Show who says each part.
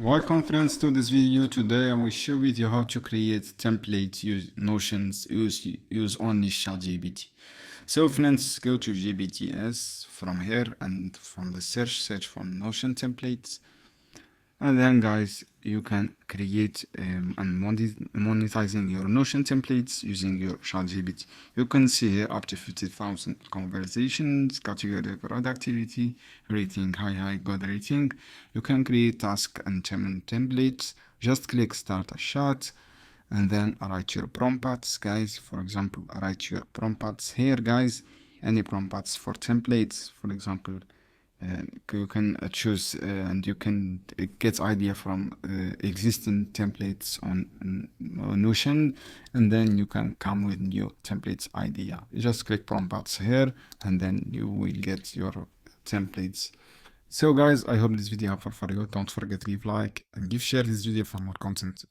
Speaker 1: Welcome friends to this video. Today I will share with you how to create templates, use Notions, use only ChatGPT. So friends, go to GPTs from here and from the search for Notion templates. And then guys, you can create and monetizing your Notion templates using your ChatGPT. You can see here up to 50,000 conversations, category productivity, rating, high, good rating. You can create task and templates. Just click start a chat and then write your prompts, guys. For example, write your prompts here, guys. Any prompts for templates, for example. You can choose and you can get idea from existing templates on Notion, and then you can come with new templates idea. You just click prompts here and then you will get your templates. So guys, I hope this video helpful for you. Don't forget to leave like and share this video for more content.